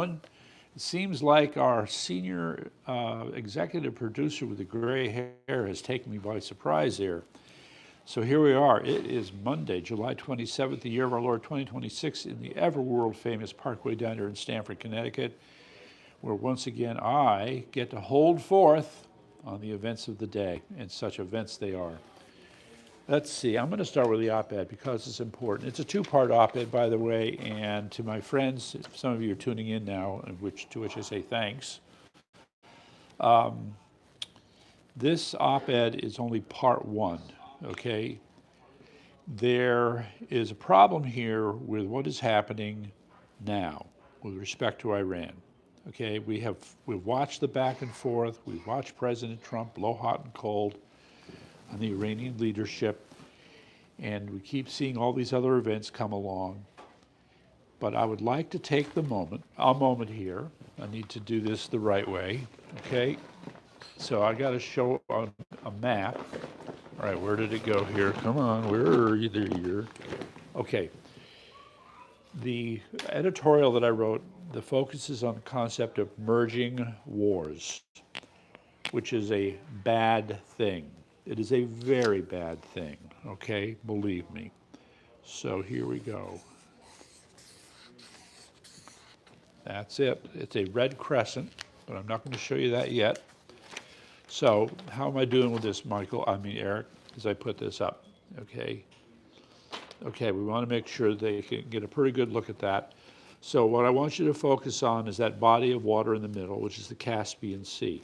It seems like our senior executive producer with the gray hair has taken me by surprise here. So here we are. It is Monday, July 27th, the year of our Lord 2026, in the ever world famous Parkway Diner in Stamford, Connecticut, where once again I get to hold forth on the events of the day, and such events they are. Let's see, I'm going to start with the op-ed because it's important. It's a two-part op-ed, by the way, and to my friends, some of you are tuning in now, to which I say thanks. This op-ed is only part one, okay? There is a problem here with what is happening now with respect to Iran. Okay, we've watched the back and forth. We've watched President Trump blow hot and cold on the Iranian leadership, and we keep seeing all these other events come along. But I would like to take a moment here. I need to do this the right way, okay? So I got to show a map. All right, where did it go here? Come on, where are you? There you are. Okay. The editorial that I wrote, the focus is on the concept of merging wars, which is a bad thing. It is a very bad thing, okay? Believe me. So here we go. That's it. It's a red crescent, but I'm not going to show you that yet. So how am I doing with this, Eric, as I put this up, okay? Okay, we want to make sure they can get a pretty good look at that. So what I want you to focus on is that body of water in the middle, which is the Caspian Sea.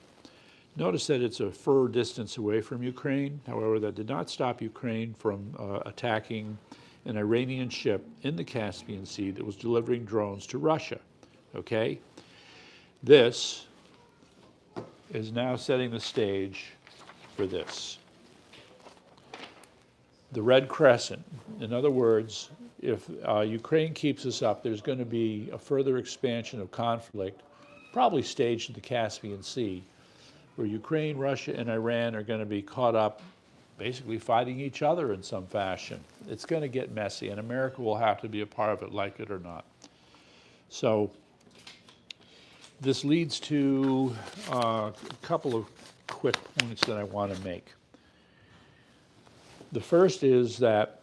Notice that it's a fur distance away from Ukraine. However, that did not stop Ukraine from attacking an Iranian ship in the Caspian Sea that was delivering drones to Russia, okay? This is now setting the stage for this. The red crescent. In other words, if Ukraine keeps this up, there's going to be a further expansion of conflict, probably staged in the Caspian Sea, where Ukraine, Russia, and Iran are going to be caught up basically fighting each other in some fashion. It's going to get messy, and America will have to be a part of it, like it or not. So this leads to a couple of quick points that I want to make. The first is that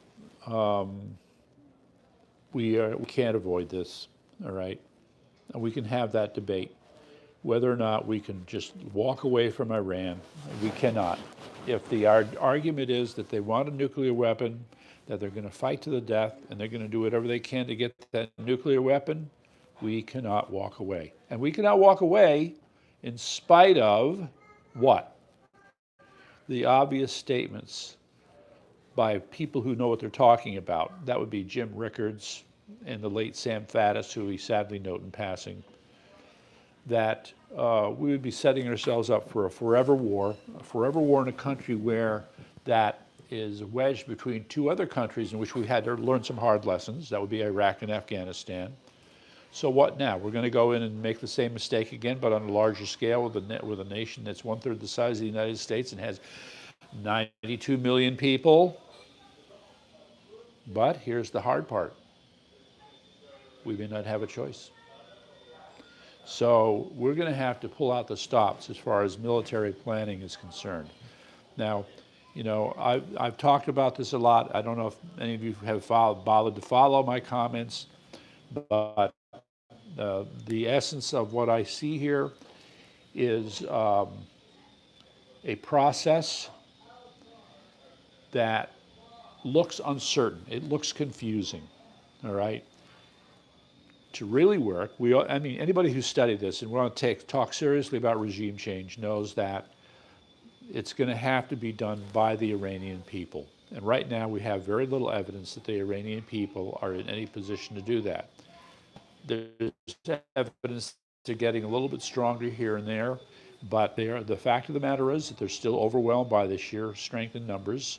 we can't avoid this, all right? And we can have that debate. Whether or not we can just walk away from Iran, we cannot. If the argument is that they want a nuclear weapon, that they're going to fight to the death, and they're going to do whatever they can to get that nuclear weapon, we cannot walk away. And we cannot walk away in spite of what? The obvious statements by people who know what they're talking about. That would be Jim Rickards and the late Sam Faddis, who we sadly note in passing, that we would be setting ourselves up for a forever war in a country where that is wedged between two other countries in which we had to learn some hard lessons. That would be Iraq and Afghanistan. So what now? We're going to go in and make the same mistake again, but on a larger scale with a nation that's 1/3 the size of the United States and has 92 million people. But here's the hard part. We may not have a choice. So we're going to have to pull out the stops as far as military planning is concerned. Now, you know, I've talked about this a lot. I don't know if any of you have bothered to follow my comments, but the essence of what I see here is a process that looks uncertain. It looks confusing, all right? To really work, anybody who's studied this and want to talk seriously about regime change knows that it's going to have to be done by the Iranian people. And right now we have very little evidence that the Iranian people are in any position to do that. There's evidence they're getting a little bit stronger here and there, but the fact of the matter is that they're still overwhelmed by the sheer strength and numbers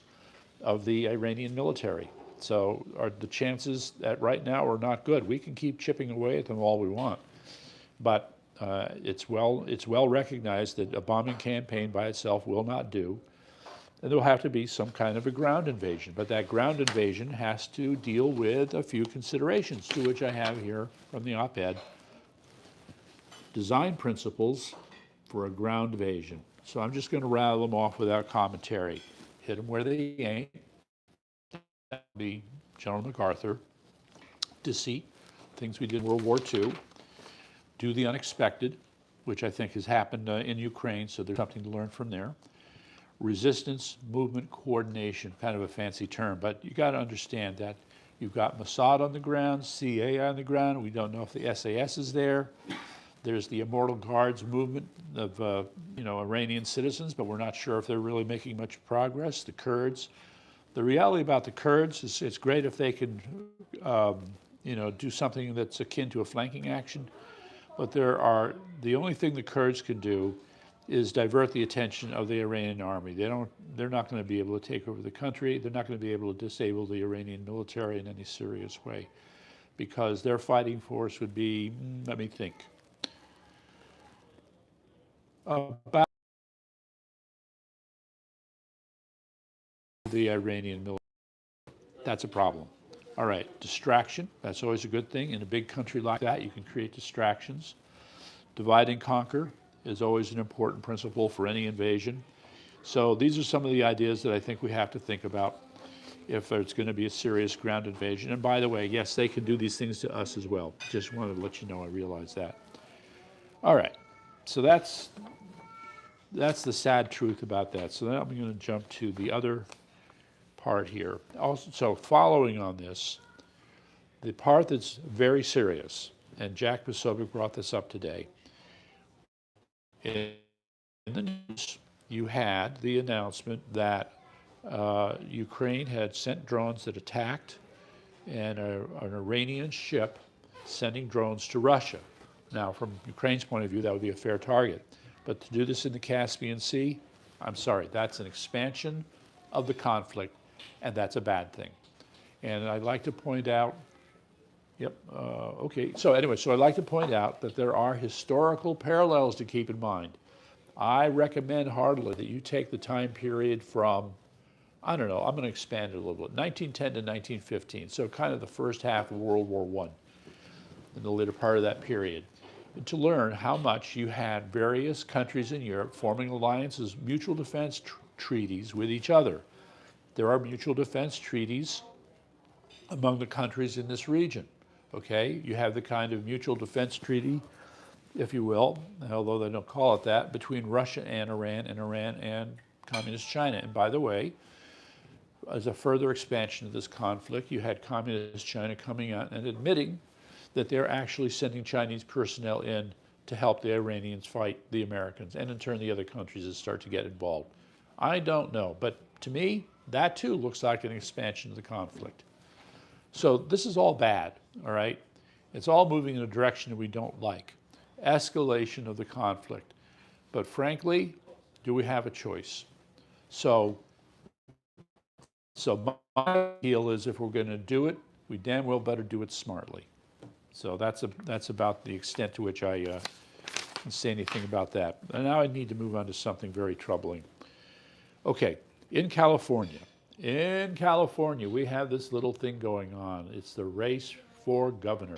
of the Iranian military. So the chances that right now are not good. We can keep chipping away at them all we want, but it's well recognized that a bombing campaign by itself will not do, and there will have to be some kind of a ground invasion. But that ground invasion has to deal with a few considerations, to which I have here from the op-ed design principles for a ground invasion. So I'm just going to rattle them off without commentary. Hit them where they ain't. That would be General MacArthur. Deceit, things we did in World War II. Do the unexpected, which I think has happened in Ukraine, so there's something to learn from there. Resistance, movement, coordination, kind of a fancy term, but you got to understand that you've got Mossad on the ground, CIA on the ground. We don't know if the SAS is there. There's the Immortal Guards movement of Iranian citizens, but we're not sure if they're really making much progress. The Kurds. The reality about the Kurds is it's great if they can, do something that's akin to a flanking action, but the only thing the Kurds can do is divert the attention of the Iranian army. They're not going to be able to take over the country. They're not going to be able to disable the Iranian military in any serious way, because their fighting force would be, let me think, about the Iranian military. That's a problem. All right, distraction, that's always a good thing. In a big country like that, you can create distractions. Divide and conquer is always an important principle for any invasion. So these are some of the ideas that I think we have to think about if there's going to be a serious ground invasion. And by the way, yes, they can do these things to us as well. Just wanted to let you know I realize that. All right, so that's the sad truth about that. So now I'm going to jump to the other part here. Also, so following on this, the part that's very serious, and Jack Posobiec brought this up today. In the news, you had the announcement that Ukraine had sent drones that attacked an Iranian ship sending drones to Russia. Now, from Ukraine's point of view, that would be a fair target. But to do this in the Caspian Sea, I'm sorry, that's an expansion of the conflict, and that's a bad thing. And I'd like to point out, so I'd like to point out that there are historical parallels to keep in mind. I recommend heartily that you take the time period from, I'm going to expand it a little bit, 1910 to 1915, so kind of the first half of World War I, in the later part of that period, to learn how much you had various countries in Europe forming alliances, mutual defense treaties with each other. There are mutual defense treaties among the countries in this region. Okay, you have the kind of mutual defense treaty, if you will, although they don't call it that, between Russia and Iran and Communist China. And by the way, as a further expansion of this conflict, you had Communist China coming out and admitting that they're actually sending Chinese personnel in to help the Iranians fight the Americans, and in turn the other countries that start to get involved. I don't know, but to me, that too looks like an expansion of the conflict. So this is all bad, all right? It's all moving in a direction that we don't like. Escalation of the conflict. But frankly, do we have a choice? So my appeal is, if we're going to do it, we damn well better do it smartly. So that's about the extent to which I can say anything about that. And now I need to move on to something very troubling. Okay, in California, we have this little thing going on. It's the race for governor.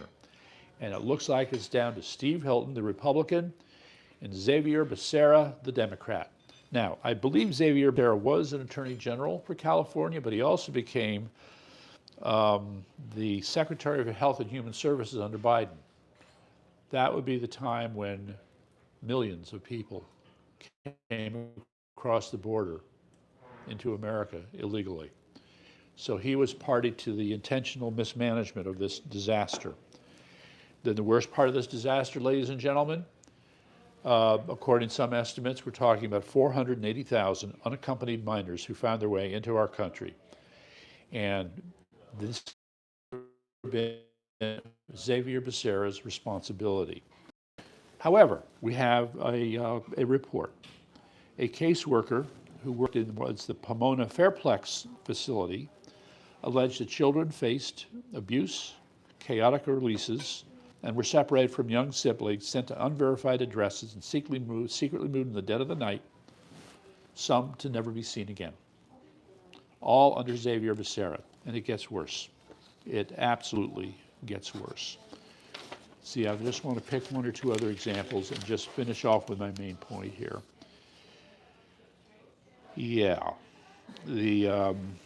And it looks like it's down to Steve Hilton, the Republican, and Xavier Becerra, the Democrat. Now, I believe Xavier Becerra was an attorney general for California, but he also became the Secretary of Health and Human Services under Biden. That would be the time when millions of people came across the border into America illegally. So he was party to the intentional mismanagement of this disaster. Then the worst part of this disaster, ladies and gentlemen, according to some estimates, we're talking about 480,000 unaccompanied minors who found their way into our country. And this has been Xavier Becerra's responsibility. However, we have a report. A caseworker who worked in the Pomona Fairplex facility alleged that children faced abuse, chaotic releases, and were separated from young siblings, sent to unverified addresses, and secretly moved in the dead of the night, some to never be seen again. All under Xavier Becerra, and it gets worse. It absolutely gets worse. See, I just want to pick one or two other examples and just finish off with my main point here. Yeah,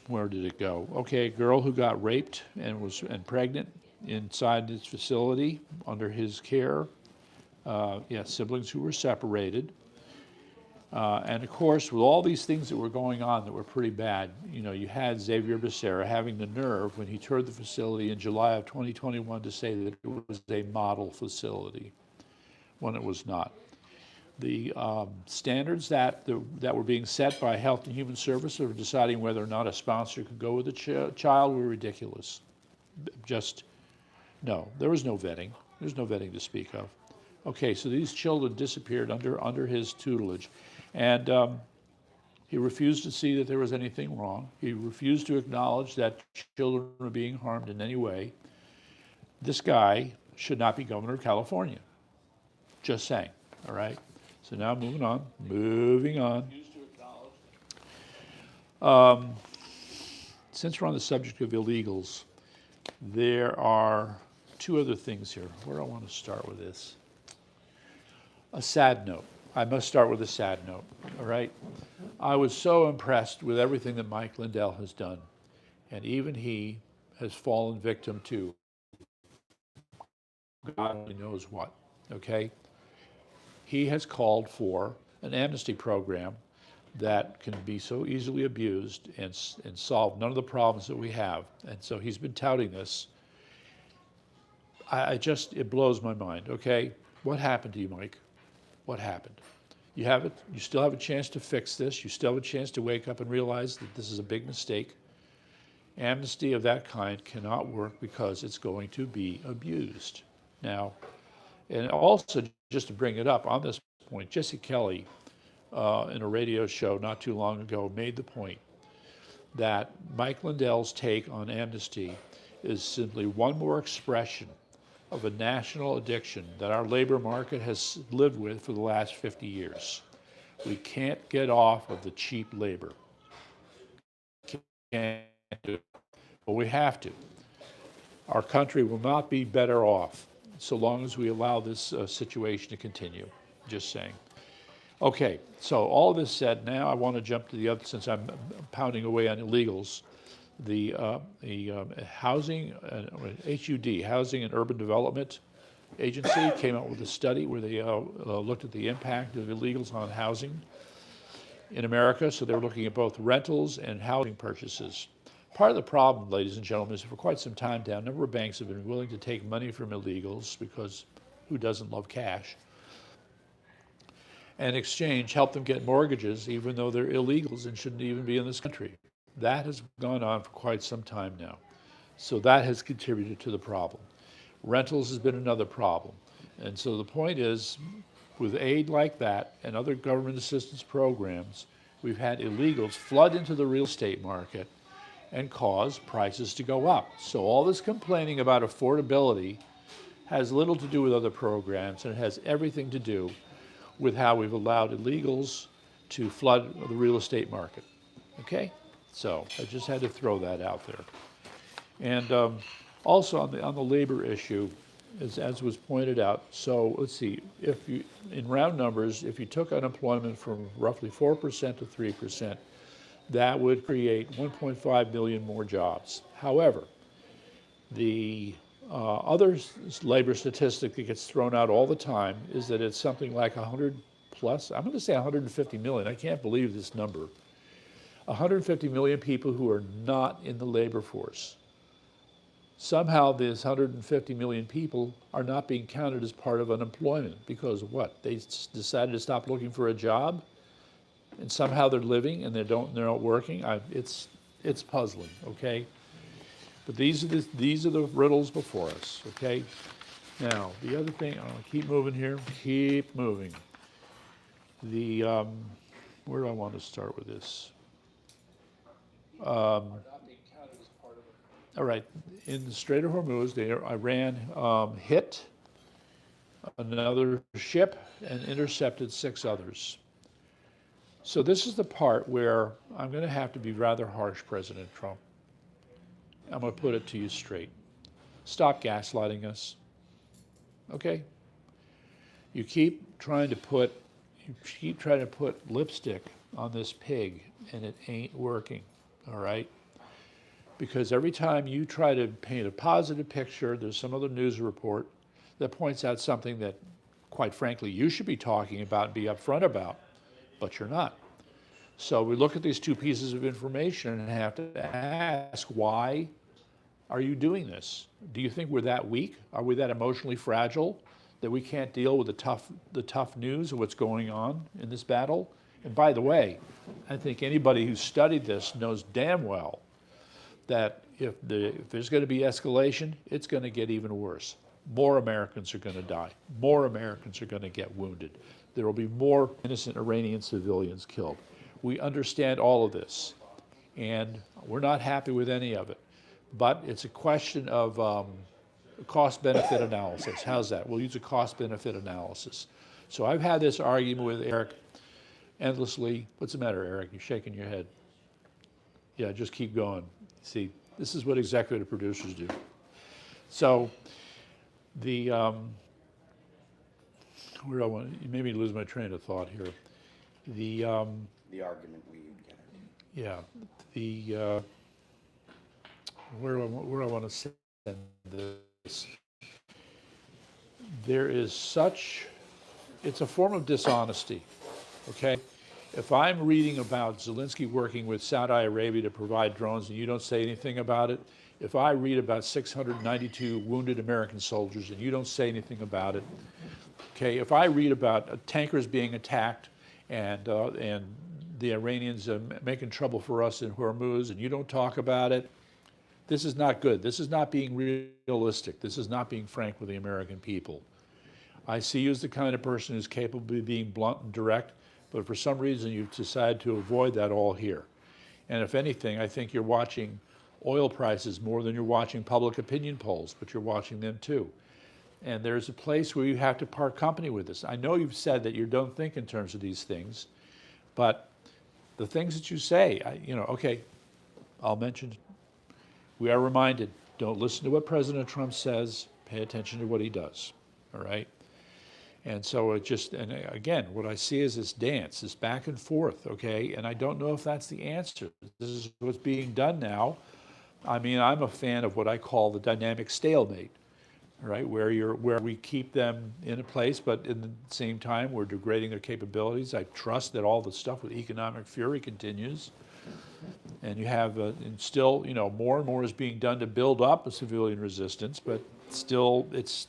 where did it go? Okay, a girl who got raped and was pregnant inside this facility under his care. Yeah, siblings who were separated. And of course, with all these things that were going on that were pretty bad, you know, you had Xavier Becerra having the nerve when he toured the facility in July of 2021 to say that it was a model facility when it was not. The standards that were being set by Health and Human Services for deciding whether or not a sponsor could go with a child were ridiculous. Just, no, there was no vetting. There's no vetting to speak of. Okay, so these children disappeared under his tutelage. And he refused to see that there was anything wrong. He refused to acknowledge that children were being harmed in any way. This guy should not be governor of California. Just saying, all right? So now moving on. Since we're on the subject of illegals, there are two other things here. Where do I want to start with this? A sad note. I must start with a sad note, all right? I was so impressed with everything that Mike Lindell has done, and even he has fallen victim to God only knows what, okay? He has called for an amnesty program that can be so easily abused and solve none of the problems that we have. And so he's been touting this. It blows my mind, okay? What happened to you, Mike? What happened? You still have a chance to fix this. You still have a chance to wake up and realize that this is a big mistake. Amnesty of that kind cannot work because it's going to be abused. Now, and also, just to bring it up on this point, Jesse Kelly, in a radio show not too long ago, made the point that Mike Lindell's take on amnesty is simply one more expression of a national addiction that our labor market has lived with for the last 50 years. We can't get off of the cheap labor. Can't do it, but we have to. Our country will not be better off so long as we allow this situation to continue. Just saying. Okay, so all of this said, now I want to jump to the other, since I'm pounding away on illegals. The housing, HUD, Housing and Urban Development Agency, came out with a study where they looked at the impact of illegals on housing in America. So they were looking at both rentals and housing purchases. Part of the problem, ladies and gentlemen, is for quite some time now, a number of banks have been willing to take money from illegals, because who doesn't love cash, and in exchange help them get mortgages even though they're illegals and shouldn't even be in this country. That has gone on for quite some time now. So that has contributed to the problem. Rentals has been another problem. And so the point is, with aid like that and other government assistance programs, we've had illegals flood into the real estate market and cause prices to go up. So all this complaining about affordability has little to do with other programs, and it has everything to do with how we've allowed illegals to flood the real estate market. Okay? So I just had to throw that out there. And also on the labor issue, as was pointed out, so let's see, if you, in round numbers, if you took unemployment from roughly 4% to 3%, that would create 1.5 million more jobs. However, the other labor statistic that gets thrown out all the time is that it's something like 100 plus, I'm going to say 150 million, I can't believe this number, 150 million people who are not in the labor force. Somehow these 150 million people are not being counted as part of unemployment because of what? They decided to stop looking for a job, and somehow they're living and they're not working. It's puzzling, okay? But these are the riddles before us, okay? Now, the other thing, I'll keep moving here, keep moving. Where do I want to start with this? All right, in the Strait of Hormuz, Iran hit another ship and intercepted 6 others. So this is the part where I'm going to have to be rather harsh, President Trump. I'm going to put it to you straight. Stop gaslighting us. okay? You keep trying to put lipstick on this pig, and it ain't working, all right? Because every time you try to paint a positive picture, there's some other news report that points out something that, quite frankly, you should be talking about and be upfront about, but you're not. So we look at these two pieces of information and have to ask, why are you doing this? Do you think we're that weak? Are we that emotionally fragile that we can't deal with the tough news of what's going on in this battle? And by the way, I think anybody who's studied this knows damn well that if there's going to be escalation, it's going to get even worse. More Americans are going to die. More Americans are going to get wounded. There will be more innocent Iranian civilians killed. We understand all of this, and we're not happy with any of it. But it's a question of cost-benefit analysis. How's that? We'll use a cost-benefit analysis. So I've had this argument with Eric endlessly. What's the matter, Eric? You're shaking your head. Yeah, just keep going. See, this is what executive producers do. So the, where do I want, you made me lose my train of thought here. The argument we get. Yeah, the, where do I want to send this? There is such, it's a form of dishonesty, okay? If I'm reading about Zelensky working with Saudi Arabia to provide drones and you don't say anything about it, if I read about 692 wounded American soldiers and you don't say anything about it, okay, if I read about tankers being attacked and the Iranians making trouble for us in Hormuz and you don't talk about it, this is not good. This is not being realistic. This is not being frank with the American people. I see you as the kind of person who's capable of being blunt and direct, but for some reason you've decided to avoid that all here. And if anything, I think you're watching oil prices more than you're watching public opinion polls, but you're watching them too. And there's a place where you have to part company with this. I know you've said that you don't think in terms of these things, but the things that you say, okay, I'll mention, we are reminded, don't listen to what President Trump says, pay attention to what he does, all right? And so it just, and again, what I see is this dance, this back and forth, okay? And I don't know if that's the answer. This is what's being done now. I mean, I'm a fan of what I call the dynamic stalemate, right? Where we keep them in a place, but in the same time, we're degrading their capabilities. I trust that all the stuff with economic fury continues. And you have, and still, more and more is being done to build up a civilian resistance, but still, it's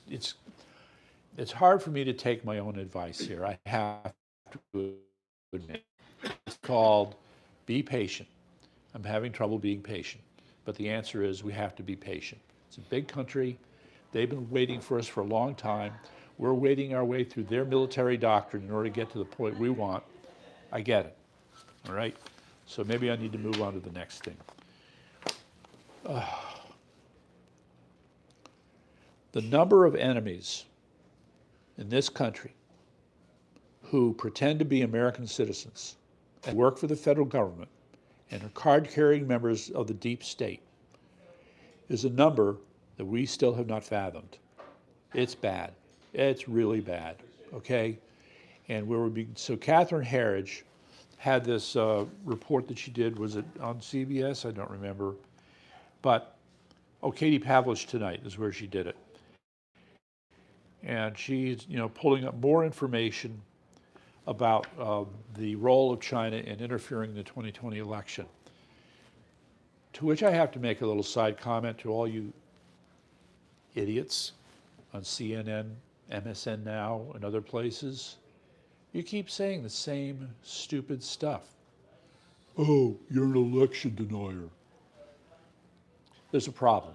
hard for me to take my own advice here. I have to admit. It's called be patient. I'm having trouble being patient. But the answer is we have to be patient. It's a big country. They've been waiting for us for a long time. We're wading our way through their military doctrine in order to get to the point we want. I get it, all right? So maybe I need to move on to the next thing. The number of enemies in this country who pretend to be American citizens and work for the federal government and are card-carrying members of the deep state is a number that we still have not fathomed. It's bad. It's really bad, okay? And so Catherine Herridge had this report that she did, was it on CBS? I don't remember. But, Katie Pavlich Tonight is where she did it. And she's, pulling up more information about the role of China in interfering in the 2020 election. To which I have to make a little side comment to all you idiots on CNN, MSN Now, and other places. You keep saying the same stupid stuff. Oh, you're an election denier. There's a problem.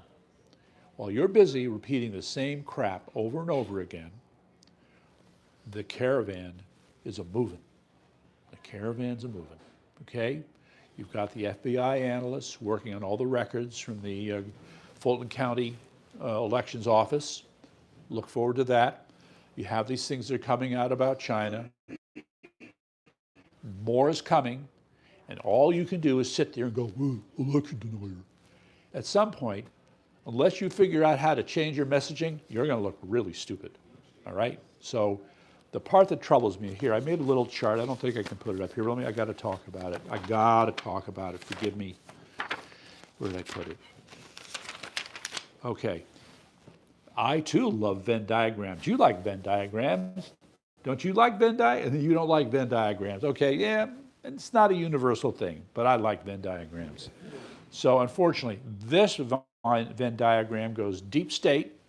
While you're busy repeating the same crap over and over again, the caravan is a-moving. The caravan's a-moving, okay? You've got the FBI analysts working on all the records from the Fulton County Elections Office. Look forward to that. You have these things that are coming out about China. More is coming, and all you can do is sit there and go, election denier. At some point, unless you figure out how to change your messaging, you're going to look really stupid. all right? So the part that troubles me here, I made a little chart. I don't think I can put it up here. I got to talk about it. I got to talk about it. Forgive me. Where did I put it? Okay. I, too, love Venn diagrams. You like Venn diagrams. Don't you like Venn diagrams? You don't like Venn diagrams. Okay, yeah, it's not a universal thing, but I like Venn diagrams. So unfortunately, this Venn diagram goes deep state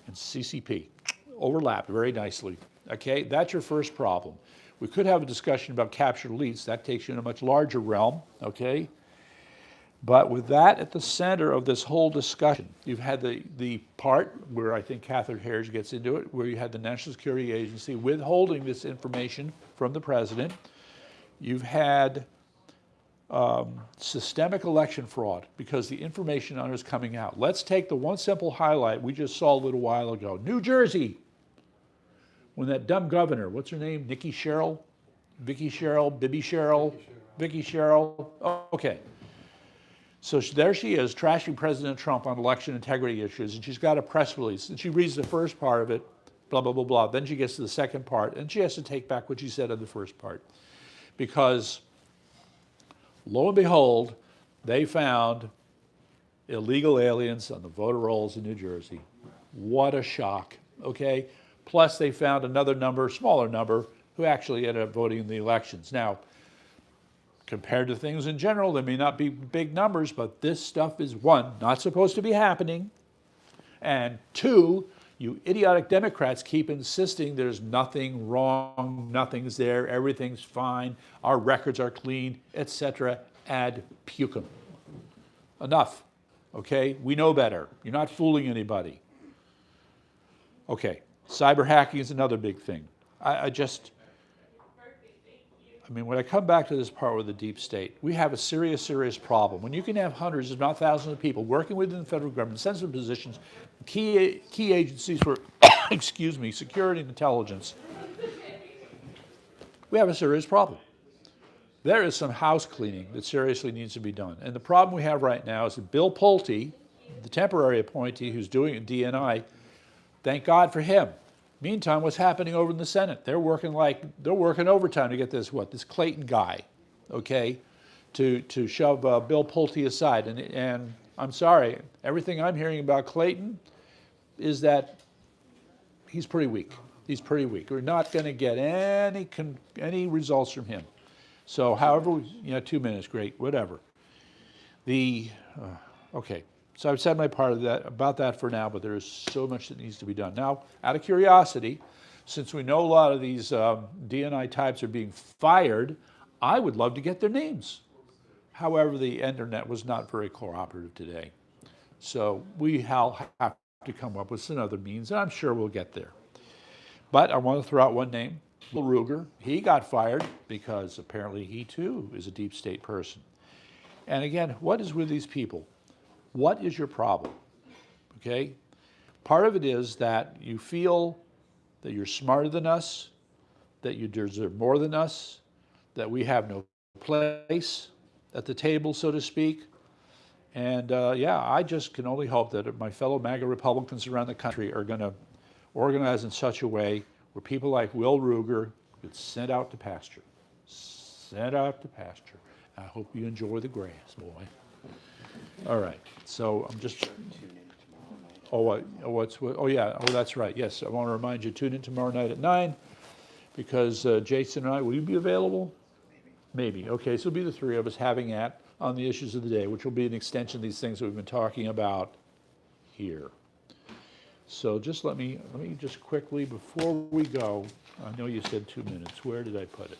and CCP. Overlap very nicely. Okay, that's your first problem. We could have a discussion about captured elites. That takes you in a much larger realm, okay? But with that at the center of this whole discussion, you've had the part where I think Catherine Harris gets into it, where you had the National Security Agency withholding this information from the president. You've had systemic election fraud because the information on it is coming out. Let's take the one simple highlight we just saw a little while ago. New Jersey, when that dumb governor, what's her name, Vicky Sherrill, Vicky Sherrill, oh, okay. So there she is, trashing President Trump on election integrity issues, and she's got a press release, and she reads the first part of it, blah, blah, blah, blah. Then she gets to the second part, and she has to take back what she said in the first part. Because, lo and behold, they found illegal aliens on the voter rolls in New Jersey. What a shock, okay? Plus, they found another number, smaller number, who actually ended up voting in the elections. Now, compared to things in general, there may not be big numbers, but this stuff is, one, not supposed to be happening, and two, you idiotic Democrats keep insisting there's nothing wrong, nothing's there, everything's fine, our records are clean, etc. Ad pucum. Enough, okay? We know better. You're not fooling anybody. Okay, cyber hacking is another big thing. I mean, when I come back to this part with the deep state, we have a serious, serious problem. When you can have hundreds, if not thousands of people working within the federal government, sensitive positions, key agencies for, excuse me, security and intelligence, we have a serious problem. There is some house cleaning that seriously needs to be done. And the problem we have right now is that Bill Pulte, the temporary appointee who's doing DNI, thank God for him. Meantime, what's happening over in the Senate? They're working overtime to get this Clayton guy, okay, to shove Bill Pulte aside. And I'm sorry, everything I'm hearing about Clayton is that he's pretty weak. He's pretty weak. We're not going to get any results from him. So, however, 2 minutes, great, whatever. Okay. So I've said my part about that for now, but there is so much that needs to be done. Now, out of curiosity, since we know a lot of these DNI types are being fired, I would love to get their names. However, the internet was not very cooperative today. So we have to come up with some other means, and I'm sure we'll get there. But I want to throw out one name, Will Ruger. He got fired because apparently he too is a deep state person. And again, what is with these people? What is your problem, okay? Part of it is that you feel that you're smarter than us, that you deserve more than us, that we have no place at the table, so to speak. And yeah, I just can only hope that my fellow MAGA Republicans around the country are going to organize in such a way where people like Will Ruger get sent out to pasture. Sent out to pasture. I hope you enjoy the grass, boy. All right, so I'm just, that's right, yes, I want to remind you, tune in tomorrow night at 9, because Jason and I, will you be available? Maybe, okay, so it'll be the three of us having on the issues of the day, which will be an extension of these things that we've been talking about here. So just let me just quickly, before we go, I know you said 2 minutes, where did I put it?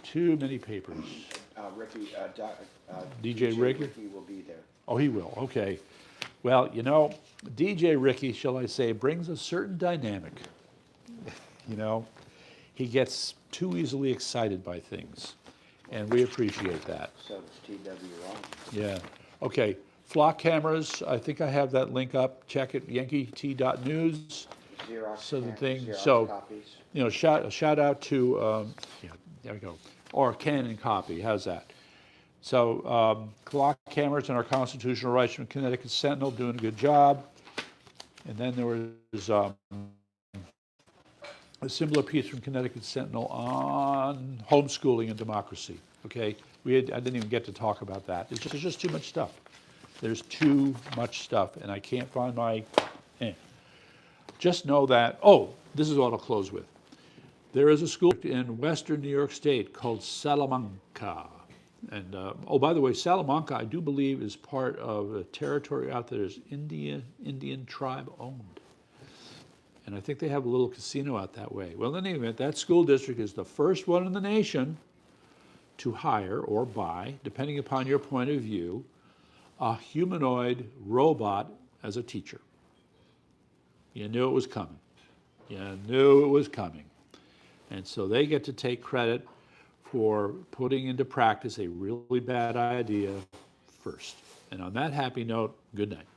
Too many papers. Ricky, DJ Ricky? Ricky will be there. Oh, he will, okay. Well, DJ Ricky, shall I say, brings a certain dynamic. He gets too easily excited by things, and we appreciate that. So it's TW wrong. Yeah, okay. Flock cameras, I think I have that link up. Check it, yankeet.news. Xerox copies. Shout out to, there we go. Or Canon copy, how's that? So, clock cameras and our constitutional rights from Connecticut Sentinel doing a good job. And then there was a similar piece from Connecticut Sentinel on homeschooling and democracy. Okay, I didn't even get to talk about that. There's just too much stuff. There's too much stuff, and I can't find my. Just know that. Oh, this is what I'll close with. There is a school in western New York State called Salamanca. And, oh, by the way, Salamanca, I do believe, is part of a territory out there that's Indian tribe owned. And I think they have a little casino out that way. Well, in any event, that school district is the first one in the nation to hire or buy, depending upon your point of view, a humanoid robot as a teacher. You knew it was coming. You knew it was coming. And so they get to take credit for putting into practice a really bad idea first. And on that happy note, good night.